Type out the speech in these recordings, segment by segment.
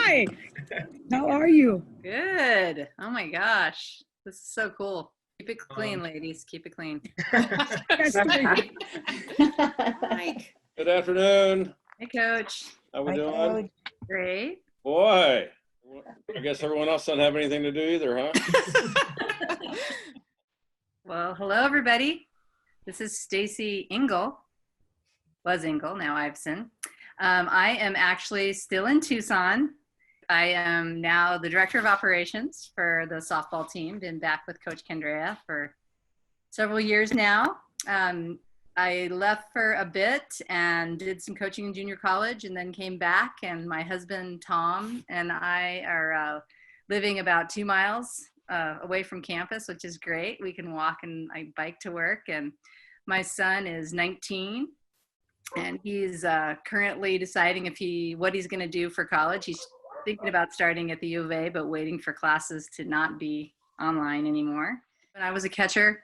Hi. How are you? Good. Oh my gosh. This is so cool. Keep it clean, ladies. Keep it clean. Mike. Good afternoon. Hey, Coach. How we Hi, doing? Coach. Great. Boy, I guess everyone else doesn't have anything to do either, huh? Well, hello, everybody. This is Stacy Engel. Was Engel, now Iveson. I am actually still in Tucson. I am now the director of operations for the softball team. Been back with Coach Kendrea for several years now. I left for a bit and did some coaching in junior college and then came back, and my husband Tom and I are living about 2 miles away from campus, which is great. We can walk and I bike to work, and my son is 19 and he's currently deciding what he's going to do for college. He's thinking about starting at the U of A, but waiting for classes to not be online anymore. And I was a catcher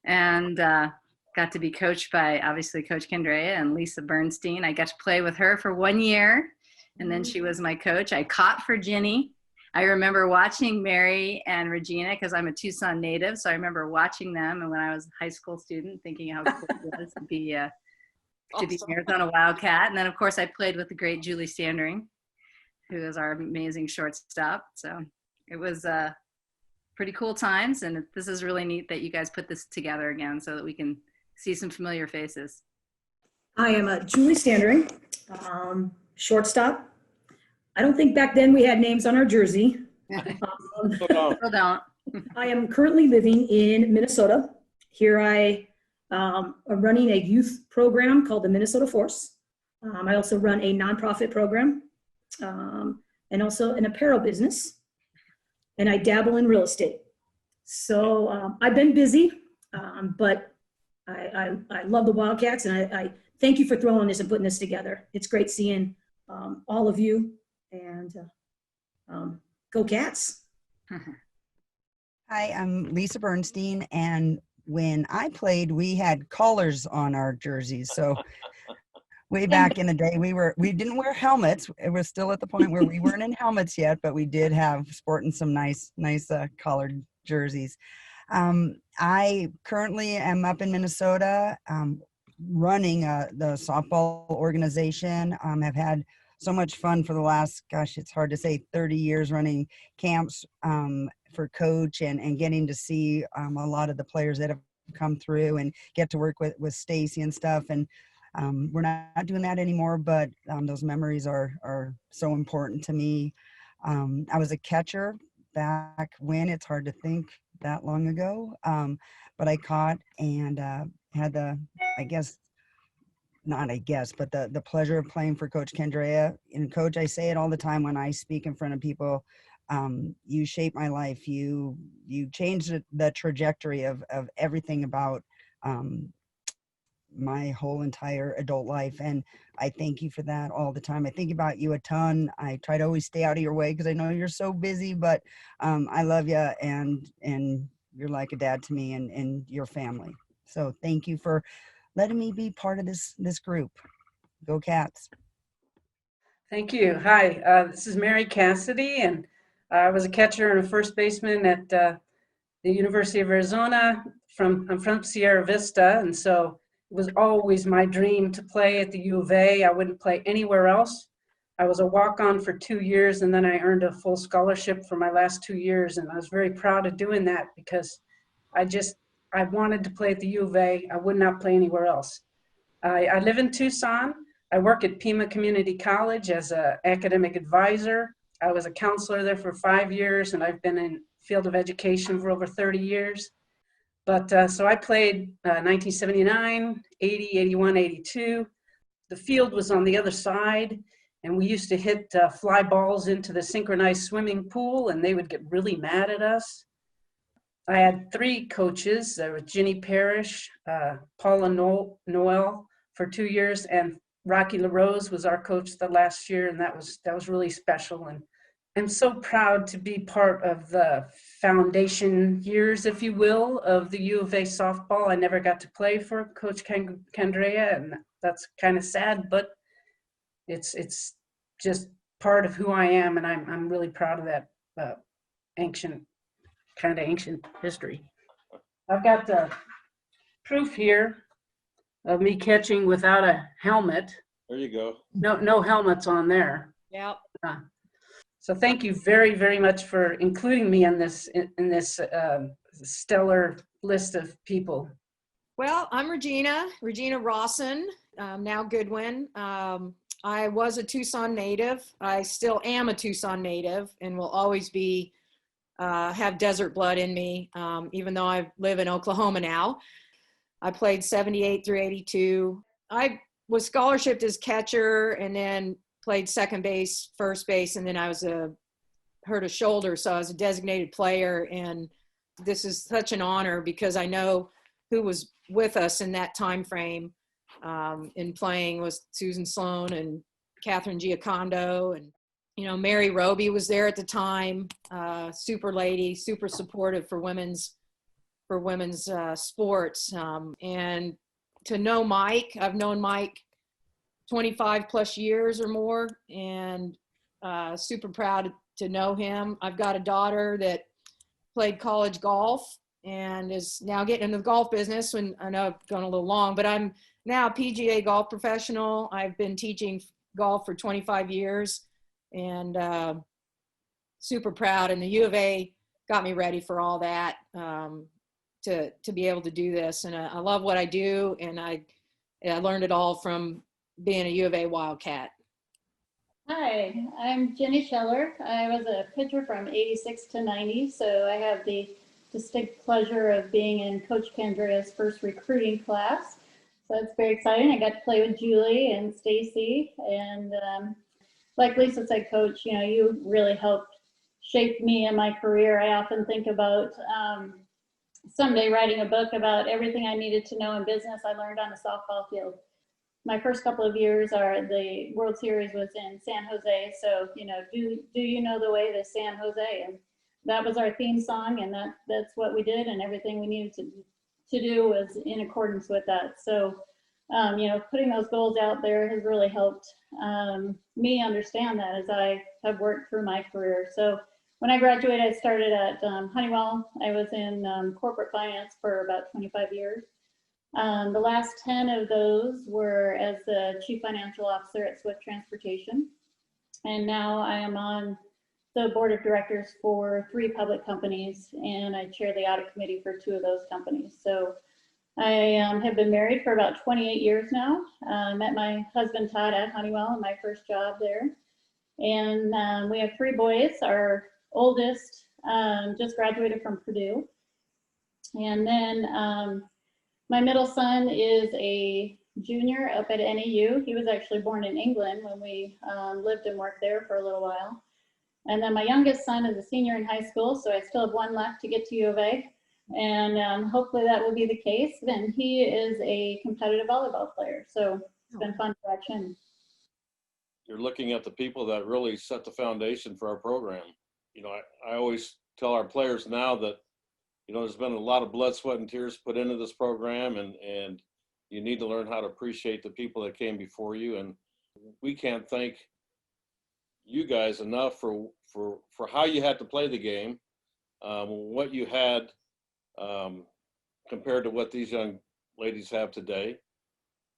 and got to be coached by, obviously, Coach Kendrea and Lisa Bernstein. I got to play with her for 1 year, and then she was my coach. I caught for Ginnie. I remember watching Mary and Regina because I'm a Tucson native, so I remember watching them. And when I was a high school student, thinking how cool it was to be Arizona Wildcat. And then, of course, I played with the great Julie Standering, who is our amazing shortstop. So it was pretty cool times, and this is really neat that you guys put this together again so that we can see some familiar faces. I am Julie Standering, shortstop. I don't think back then we had names on our jersey. Still don't. I am currently living in Minnesota. Here I am running a youth program called the Minnesota Force. I also run a nonprofit program and also an apparel business. And I dabble in real estate. So I've been busy, but I love the Wildcats, and I thank you for throwing this and putting this together. It's great seeing all of you, and go Cats. Hi, I'm Lisa Bernstein, and when I played, we had collars on our jerseys. So way back in the day, we didn't wear helmets. It was still at the point where we weren't in helmets yet, but we did have sporting some nice collared jerseys. I currently am up in Minnesota, running the softball organization. Have had so much fun for the last, gosh, it's hard to say, 30 years running camps for coach and getting to see a lot of the players that have come through and get to work with STACY and stuff. And we're not doing that anymore, but those memories are so important to me. I was a catcher back when, it's hard to think that long ago, but I caught and had the pleasure of playing for Coach Kendrea. And Coach, I say it all the time when I speak in front of people, you shaped my life. You changed the trajectory of everything about my whole entire adult life, and I thank you for that all the time. I think about you a ton. I try to always stay out of your way because I know you're so busy, but I love you, and you're like a dad to me and your family. So thank you for letting me be part of this group. Go Cats. Thank you. Hi, this is Mary Cassidy, and I was a catcher and a first baseman at the University of Arizona. I'm from Sierra Vista, and so it was always my dream to play at the U of A. I wouldn't play anywhere else. I was a walk-on for 2 years, and then I earned a full scholarship for my last 2 years, and I was very proud of doing that because I wanted to play at the U of A. I would not play anywhere else. I live in Tucson. I work at Pima Community College as an academic advisor. I was a counselor there for 5 years, and I've been in field of education for over 30 years. But so I played 1979, 80, 81, 82. The field was on the other side, and we used to hit fly balls into the synchronized swimming pool, and they would get really mad at us. I had 3 coaches. There was Ginnie Parrish, Paula Noel for 2 years, and Rocky LaRose was our coach the last year, and that was really special. And I'm so proud to be part of the foundation years, if you will, of the U of A softball. I never got to play for Coach Kendrea, and that's kind of sad, but it's just part of who I am, and I'm really proud of that ancient history. I've got the proof here of me catching without a helmet. There you go. No helmets on there. Yep. So thank you very, very much for including me in this stellar list of people. Well, I'm Regina RAWSON, now Goodwin. I was a Tucson native. I still am a Tucson native and will always be, have desert blood in me, even though I live in Oklahoma now. I played 78 through 82. I was scholarshiped as catcher and then played second base, first base, and then I was hurt a shoulder, so I was a designated player. And this is such an honor because I know who was with us in that time frame in playing was Susan Sloan and Catherine Giacondo, and Mary Roby was there at the time. Super lady, super supportive for women's sports. And to know Mike, I've known Mike 25 plus years or more, and super proud to know him. I've got a daughter that played college golf and is now getting into the golf business. And I know I've gone a little long, but I'm now a PGA golf professional. I've been teaching golf for 25 years and super proud. And the U of A got me ready for all that to be able to do this. And I love what I do. And I learned it all from being a U of A Wildcat. Hi, I'm Jenny Scheller. I was a pitcher from 86 to 90, so I have the distinct pleasure of being in Coach Candrea's first recruiting class. So it's very exciting. I got to play with Julie and Stacy, and like Lisa said, Coach, you really helped shape me in my career. I often think about someday writing a book about everything I needed to know in business I learned on a softball field. My first couple of years the World Series was in San Jose. So, do you know the way to San Jose? And that was our theme song, and that's what we did, and everything we needed to do was in accordance with that. So, putting those goals out there has really helped me understand that as I have worked through my career. So when I graduated, I started at Honeywell. I was in corporate finance for about 25 years. The last 10 of those were as the Chief Financial Officer at Swift Transportation. And now I am on the board of directors for 3 public companies, and I chair the audit committee for 2 of those companies. So I have been married for about 28 years now. Met my husband Todd at Honeywell in my first job there. And we have 3 boys. Our oldest just graduated from Purdue. And then my middle son is a junior up at NAU. He was actually born in England when we lived and worked there for a little while. And then my youngest son is a senior in high school, so I still have 1 left to get to U of A. And hopefully that will be the case. Then he is a competitive volleyball player, so it's been fun to watch him. You're looking at the people that really set the foundation for our program. I always tell our players now that there's been a lot of blood, sweat, and tears put into this program, and you need to learn how to appreciate the people that came before you. And we can't thank you guys enough for how you had to play the game, what you had compared to what these young ladies have today.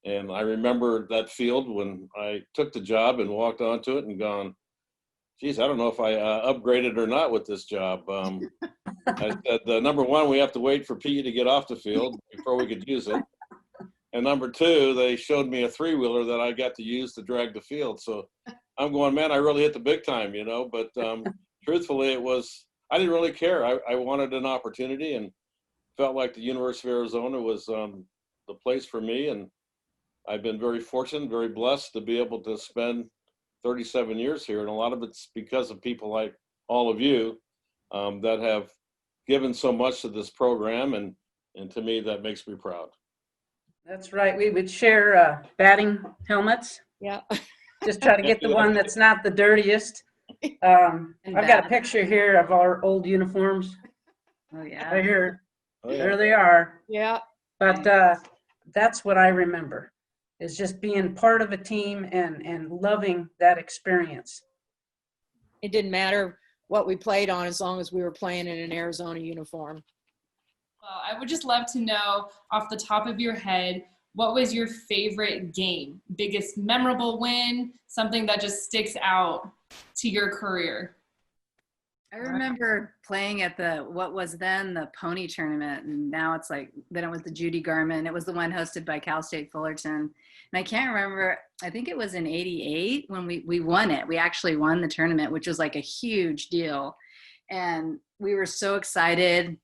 And I remember that field when I took the job and walked onto it and gone, geez, I don't know if I upgraded or not with this job. I said, number 1, we have to wait for PE to get off the field before we could use it. And number 2, they showed me a 3-wheeler that I got to use to drag the field. So I'm going, man, I really hit the big time, But truthfully, I didn't really care. I wanted an opportunity and felt like the University of Arizona was the place for me. And I've been very fortunate, very blessed to be able to spend 37 years here. And a lot of it's because of people like all of you that have given so much to this program. And to me, that makes me proud. That's right. We would share batting helmets. Yeah. Just try to get the one that's not the dirtiest. I've got a picture here of our old uniforms. Oh yeah. Right here. Oh, yeah. There they are. Yeah. But that's what I remember, is just being part of a team and loving that experience. It didn't matter what we played on as long as we were playing in an Arizona uniform. Well, I would just love to know off the top of your head, what was your favorite game? Biggest memorable win? Something that just sticks out to your career? I remember playing at what was then the Pony Tournament, and now it's like, then it was the Judy Garmin. It was the one hosted by Cal State Fullerton. And I can't remember, I think it was in '88 when we won it. We actually won the tournament, which was like a huge deal. And we were so excited.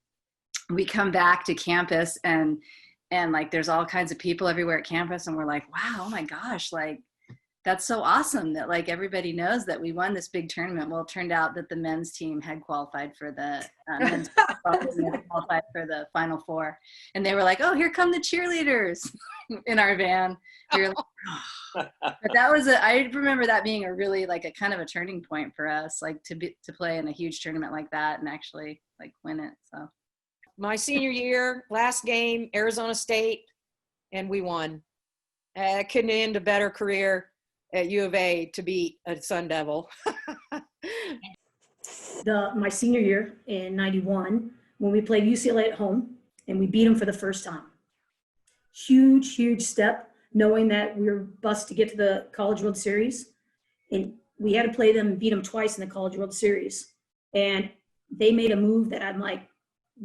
We come back to campus and like there's all kinds of people everywhere at campus, and we're like, wow, oh my gosh, like that's so awesome that like everybody knows that we won this big tournament. Well, it turned out that the men's team had qualified for the men's qualified for the Final Four, and they were like, "Oh, here come the cheerleaders!" in our van. We were like, oh. But that was I remember that being a really like a kind of a turning point for us, like to play in a huge tournament like that and actually like win it. So My senior year, last game, Arizona State, and we won. I couldn't end a better career at U of A to beat a Sun Devil. My senior year in '91, when we played UCLA at home and we beat them for the first time. Huge, huge step, knowing that we were bused to get to the College World Series. And we had to play them and beat them twice in the College World Series. And they made a move that I'm like,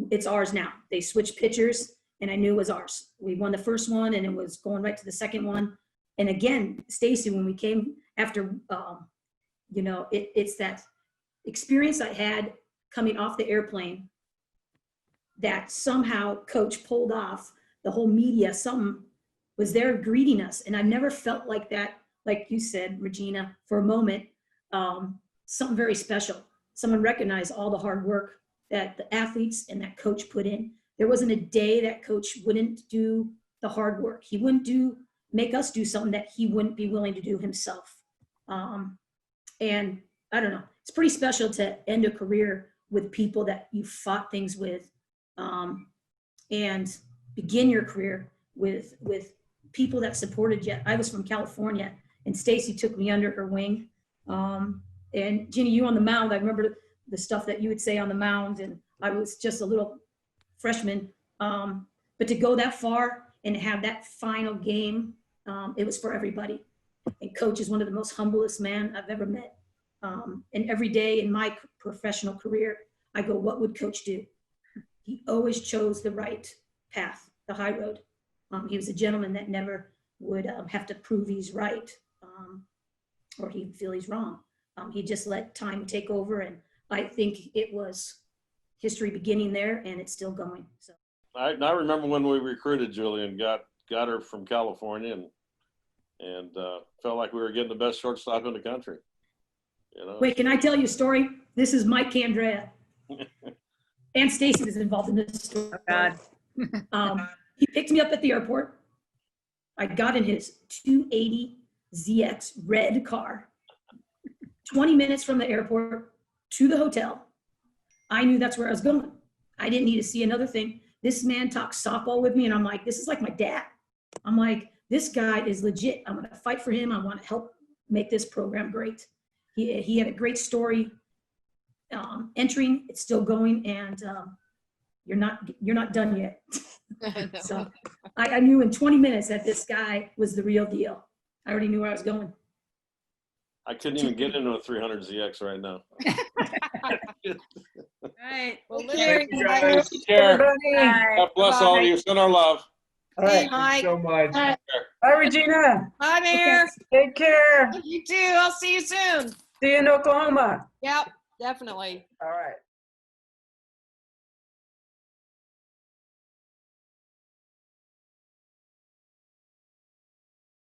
it's ours now. They switched pitchers, and I knew it was ours. We won the first one, and it was going right to the second one. And again, Stacy, when we came after, it's that experience I had coming off the airplane that somehow Coach pulled off. The whole media, something was there greeting us. And I've never felt like that, like you said, Regina, for a moment, something very special. Someone recognized all the hard work that the athletes and that coach put in. There wasn't a day that coach wouldn't do the hard work. He wouldn't make us do something that he wouldn't be willing to do himself. And I don't know, it's pretty special to end a career with people that you fought things with, and begin your career with people that supported you. I was from California, and Stacy took me under her wing. And Ginny, you on the mound, I remember the stuff that you would say on the mound, and I was just a little freshman. But to go that far and have that final game, it was for everybody. And Coach is one of the most humblest men I've ever met. And every day in my professional career, I go, what would Coach do? He always chose the right path, the high road. He was a gentleman that never would have to prove he's right, or he'd feel he's wrong. He just let time take over, and I think it was history beginning there, and it's still going. So I remember when we recruited Julie and got her from California, and felt like we were getting the best shortstop in the country. You know? Wait, can I tell you a story? This is Mike Candrea. And Stacy was involved in this story. Oh, God. He picked me up at the airport. I got in his 280 ZX red car. 20 minutes from the airport to the hotel. I knew that's where I was going. I didn't need to see another thing. This man talks softball with me, and I'm like, this is like my dad. I'm like, this guy is legit. I'm going to fight for him. I want to help make this program great. He had a great story entering. It's still going, and you're not done yet. So I knew in 20 minutes that this guy was the real deal. I already knew where I was going. I couldn't even get into a 300 ZX right now. Right. Well, Thank you, guys. Take care. Everybody. God bless all of you. Send our love. All right. Mike. so much. Bye. Bye, Regina. Hi, Mayor. Take care. You too. I'll see you soon. See you in Oklahoma. Yep, definitely. All right.